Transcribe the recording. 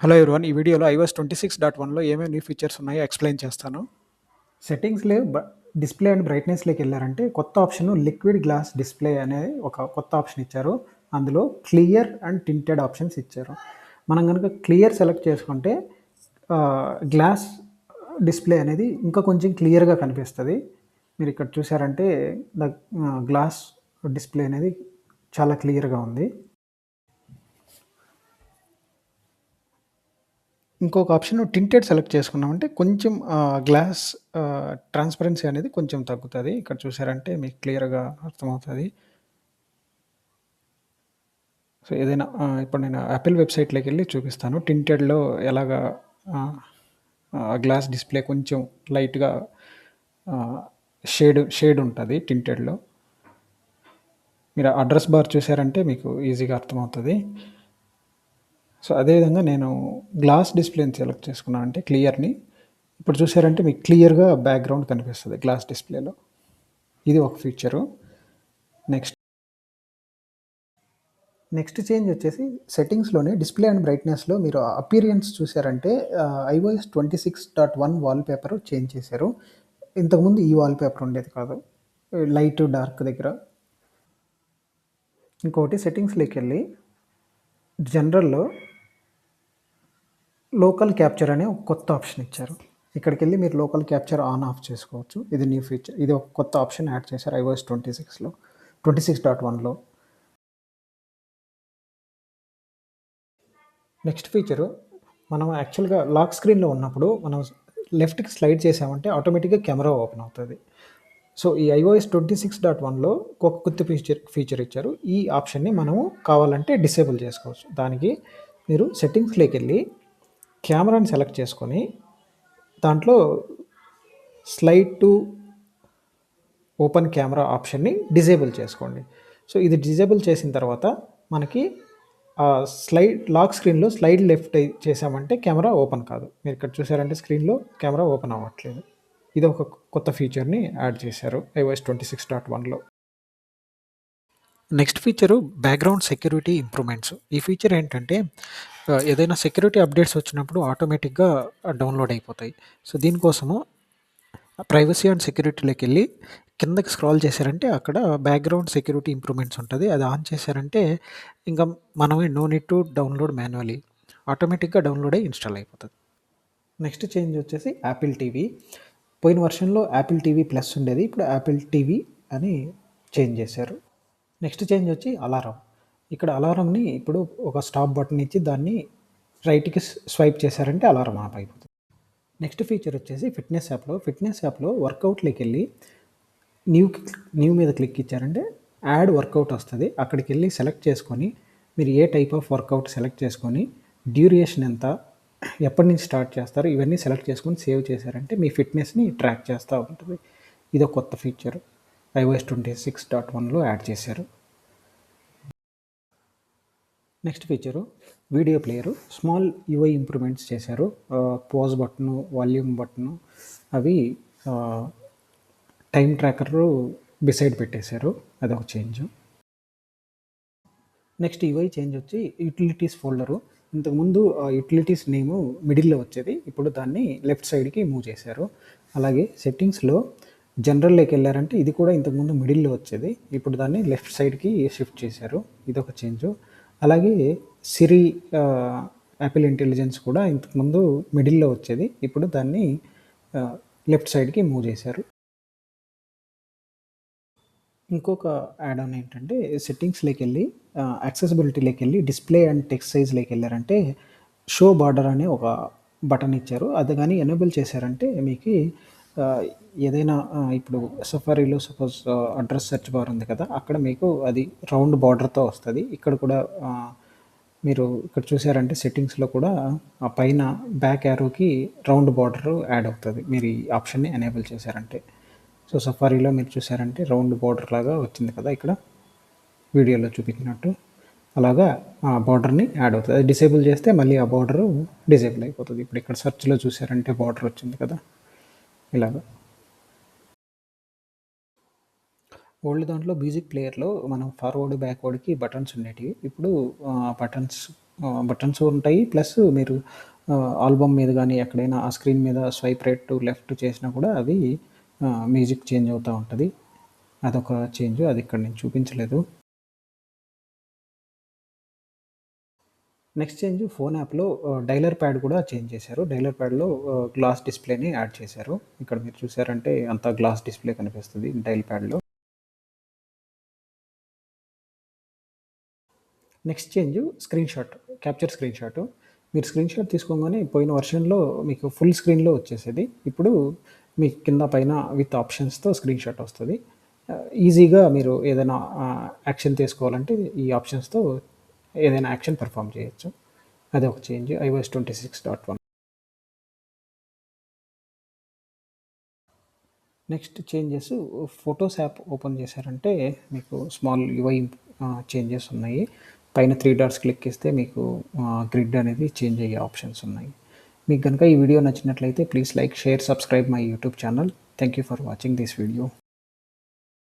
Hello everyone. ఈ వీడియోలో iOS 26.1లో ఏమేమి న్యూ ఫీచర్స్ ఉన్నాయో ఎక్స్‌ప్లెయిన్ చేస్తాను. సెట్టింగ్స్‌లో డిస్‌ప్లే అండ్ బ్రైట్‌నెస్‌లోకెళ్లారంటే కొత్త ఆప్షన్ లిక్విడ్ గ్లాస్ డిస్‌ప్లే అనే ఒక కొత్త ఆప్షన్ ఇచ్చారు. అందులో క్లియర్ అండ్ టింటెడ్ ఆప్షన్స్ ఇచ్చారు. మనం గనుక క్లియర్ సెలెక్ట్ చేసుకుంటే గ్లాస్ డిస్‌ప్లే అనేది ఇంకా కొంచెం క్లియర్‌గా కనిపిస్తది. మీరిక్కడ చూసారంటే ద గ్లాస్ డిస్‌ప్లే అనేది చాలా క్లియర్‌గా ఉంది. ఇంకొక ఆప్షన్ టింటెడ్ సెలెక్ట్ చేసుకున్నామంటే కొంచెం గ్లాస్ ట్రాన్స్‌పరెన్సీ అనేది కొంచెం తగ్గుతది. ఇక్కడ చూసారంటే మీకు క్లియర్‌గా అర్థమవుతది. సో, ఏదైనా ఇప్పుడు నేను యాపిల్ వెబ్‌సైట్‌లోకెళ్ళి చూపిస్తాను. టింటెడ్‌లో ఎలాగా ఆహ్, గ్లాస్ డిస్‌ప్లే కొంచెం లైట్‌గా ఆహ్, షేడ్ ఉంటది టింటెడ్‌లో. మీరు అడ్రెస్ బార్ చూసారంటే మీకు ఈజీగా అర్థమవుతది. సో, అదేవిధంగా నేను గ్లాస్ డిస్‌ప్లేని సెలెక్ట్ చేసుకున్నాను అంటే క్లియర్‌ని. ఇప్పుడు చూసారంటే మీకు క్లియర్‌గా బ్యాక్‌గ్రౌండ్ కనిపిస్తది గ్లాస్ డిస్‌ప్లేలో. ఇది ఒక ఫీచరు. నెక్స్ట్ నెక్స్ట్ చేంజ్ వచ్చేసి సెట్టింగ్స్‌లోనే డిస్‌ప్లే అండ్ బ్రైట్‌నెస్‌లో మీరు అపియరెన్స్ చూసారంటే iOS 26.1 వాల్‌పేపర్ చేంజ్ చేశారు. ఇంతకుముందు ఈ వాల్‌పేపర్ ఉండేది కాదు. లైట్, డార్క్ దగ్గర. ఇంకోటి సెట్టింగ్స్‌లోకెళ్ళి జనరల్‌లో లోకల్ క్యాప్చర్ అనే ఒక కొత్త ఆప్షన్ ఇచ్చారు. ఇక్కడికెళ్ళి మీరు లోకల్ క్యాప్చర్ ఆన్, ఆఫ్ చేసుకోవచ్చు. ఇది న్యూ ఫీచర్. ఇది ఒక కొత్త ఆప్షన్ యాడ్ చేశారు iOS 26.1లో. నెక్స్ట్ ఫీచరు మనం యాక్చువల్‌గా లాక్ స్క్రీన్‌లో ఉన్నప్పుడు మనం లెఫ్ట్‌కి స్లైడ్ చేసామంటే ఆటోమేటిక్‌గా కెమెరా ఓపెన్ అవుతది. సో, ఈ iOS 26.1లో ఒక కొత్త ఫీచర్ ఇచ్చారు. ఈ ఆప్షన్‌ని మనము కావాలంటే డిసేబుల్ చేసుకోవచ్చు. దానికి మీరు సెట్టింగ్స్‌లోకెళ్ళి కెమెరాని సెలెక్ట్ చేసుకొని దాంట్లో స్లైడ్ టు ఓపెన్ కెమెరా ఆప్షన్‌ని డిజేబుల్ చేసుకోండి. సో, ఇది డిజేబుల్ చేసిన తర్వాత మనకి లాక్ స్క్రీన్‌లో స్లైడ్ లెఫ్ట్ చేసామంటే కెమెరా ఓపెన్ కాదు. మీరు ఇక్కడ చూసారంటే స్క్రీన్‌లో కెమెరా ఓపెన్ అవ్వట్లేదు. ఇది ఒక కొత్త ఫీచర్‌ని యాడ్ చేశారు iOS 26.1లో. Next feature background security improvements. ఈ ఫీచర్ ఏంటంటే ఏదైనా సెక్యూరిటీ అప్డేట్స్ వచ్చినప్పుడు ఆటోమేటిక్‌గా డౌన్‌లోడ్ అయిపోతాయి. సో, దీనికోసము ప్రైవసీ అండ్ సెక్యూరిటీలోకెళ్ళి కిందకి స్క్రాల్ చేశారంటే అక్కడ బ్యాక్‌గ్రౌండ్ సెక్యూరిటీ ఇంప్రూవ్‌మెంట్స్ ఉంటది. అది ఆన్ చేశారంటే ఇంకా మనమే no need to download manually. ఆటోమేటిక్‌గా డౌన్‌లోడ్ అయ్యి ఇన్‌స్టాల్ అయిపోతది. నెక్స్ట్ చేంజ్ వచ్చేసి యాపిల్ టీవీ. పోయిన వర్షన్‌లో యాపిల్ టీవీ ప్లస్ ఉండేది. ఇప్పుడు యాపిల్ టీవీ అని చేంజ్ చేశారు. నెక్స్ట్ చేంజ్ వచ్చి అలారం. ఇక్కడ అలారంని ఇప్పుడు ఒక స్టాప్ బటన్ ఇచ్చి దాన్ని రైట్‌కి స్వైప్ చేశారంటే అలారం ఆఫ్ అయిపోతుంది. నెక్స్ట్ ఫీచర్ వచ్చేసి ఫిట్‌నెస్ యాప్‌లో వర్కౌట్‌లోకెళ్ళి న్యూ న్యూ మీద క్లిక్ ఇచ్చారంటే యాడ్ వర్కౌట్ వస్తది. అక్కడికెళ్ళి సెలెక్ట్ చేసుకొని మీరు ఏ టైప్ ఆఫ్ వర్కౌట్ సెలెక్ట్ చేసుకొని డ్యూరేషన్ ఎంత, ఎప్పటి నుంచి స్టార్ట్ చేస్తారు ఇవన్నీ సెలెక్ట్ చేసుకొని సేవ్ చేశారంటే మీ ఫిట్‌నెస్‌ని ట్రాక్ చేస్తా ఉంటది. ఇదో కొత్త ఫీచర్ iOS 26.1లో యాడ్ చేశారు. Next feature video player. Small UI improvements చేశారు. పాజ్ బటను, వాల్యూమ్ బటను అవి టైమ్ ట్రాకరు బిసైడ్ పెట్టేశారు. అదొక చేంజ్. నెక్స్ట్ యూఐ చేంజ్ వచ్చి యుటిలిటీస్ ఫోల్డరు. ఇంతకుముందు యుటిలిటీస్ నేము మిడిల్‌లో వచ్చేది. ఇప్పుడు దాన్ని లెఫ్ట్ సైడ్‌కి మూవ్ చేశారు. అలాగే సెట్టింగ్స్‌లో జనరల్‌లోకి వెళ్ళారంటే ఇది కూడా ఇంతకుముందు మిడిల్‌లో వచ్చేది. ఇప్పుడు దాన్ని లెఫ్ట్ సైడ్‌కి షిఫ్ట్ చేశారు. ఇదొక చేంజు. అలాగే సిరి యాపిల్ ఇంటెలిజెన్స్ కూడా ఇంతకుముందు మిడిల్‌లో వచ్చేది. ఇప్పుడు దాన్ని లెఫ్ట్ సైడ్‌కి మూవ్ చేశారు. ఇంకొక యాడ్ ఆన్ ఏంటంటే సెట్టింగ్స్‌లోకెళ్ళి యాక్సెసిబిలిటీలోకెళ్ళి డిస్‌ప్లే అండ్ టెక్స్ట్ సైజ్‌లోకెళ్లారంటే షో బార్డర్ అనే ఒక బటన్ ఇచ్చారు. అది గాని ఎనేబుల్ చేశారంటే మీకి ఆహ్, ఏదైనా ఇప్పుడు సఫారీలో సపోజ్ అడ్రెస్ సెర్చ్ బార్ ఉంది కదా! అక్కడ మీకు అది రౌండ్ బార్డర్‌తో వస్తది. ఇక్కడ కూడా మీరు ఇక్కడ చూసారంటే సెట్టింగ్స్‌లో కూడా ఆ పైన బ్యాక్ యారోకి రౌండ్ బార్డర్ యాడ్ అవుతది. మీరు ఈ ఆప్షన్‌ని ఎనేబుల్ చేశారంటే. సో, సఫారీలో మీరు చూసారంటే రౌండ్ బార్డర్ లాగా వచ్చింది కదా! ఇక్కడ వీడియోలో చూపించినట్టు. అలాగా ఆ బార్డర్‌ని యాడ్ అవుతది. అది డిసేబుల్ చేస్తే మళ్ళీ ఆ బార్డరు డిసేబుల్ అయిపోతది. ఇప్పుడు ఇక్కడ సెర్చ్‌లో చూసారంటే బార్డర్ వచ్చింది కదా! ఇలాగా. ఓల్డ్ దాంట్లో మ్యూజిక్ ప్లేయర్‌లో మనం ఫార్వర్డ్, బ్యాక్వర్డ్‌కి బటన్స్ ఉండేటివి. ఇప్పుడు బటన్స్ బటన్స్ ఉంటాయి. ప్లస్ మీరు ఆల్బమ్ మీద గానీ, ఎక్కడైనా ఆ స్క్రీన్ మీద స్వైప్ రైట్ టు లెఫ్ట్ చేసినా కూడా అది మ్యూజిక్ చేంజ్ అవుతా ఉంటది. అదొక చేంజ్. అది ఇక్కడ నేను చూపించలేదు. నెక్స్ట్ చేంజ్ ఫోన్ యాప్‌లో డైలర్ ప్యాడ్ కూడా చేంజ్ చేశారు. డైలర్ ప్యాడ్‌లో గ్లాస్ డిస్‌ప్లేని యాడ్ చేశారు. ఇక్కడ మీరు చూసారంటే అంతా గ్లాస్ డిస్‌ప్లే కనిపిస్తది డైల్ ప్యాడ్‌లో. Next change screenshot, capture screenshot. మీరు స్క్రీన్‌షాట్ తీసుకోగానే పోయిన వర్షన్‌లో మీకు ఫుల్ స్క్రీన్‌లో వచ్చేసేది. ఇప్పుడు మీకు కింద పైన విత్ ఆప్షన్స్‌తో స్క్రీన్‌షాట్ వస్తది. ఈజీగా మీరు ఏదైనా యాక్షన్ తీసుకోవాలంటే ఈ ఆప్షన్స్‌తో ఏదైనా యాక్షన్ పెర్ఫార్మ్ చేయొచ్చు. అదొక change iOS 26.1. Next changes photos app open చేశారంటే మీకు స్మాల్ యూఐ చేంజెస్ ఉన్నాయి. పైన 3 డాట్స్ క్లిక్ ఇస్తే మీకు గ్రిడ్ అనేది చేంజ్ అయ్యే ఆప్షన్స్ ఉన్నాయి. మీకు గనుక ఈ వీడియో నచ్చినట్లయితే please like, share, subscribe my YouTube channel. Thank you for watching this video.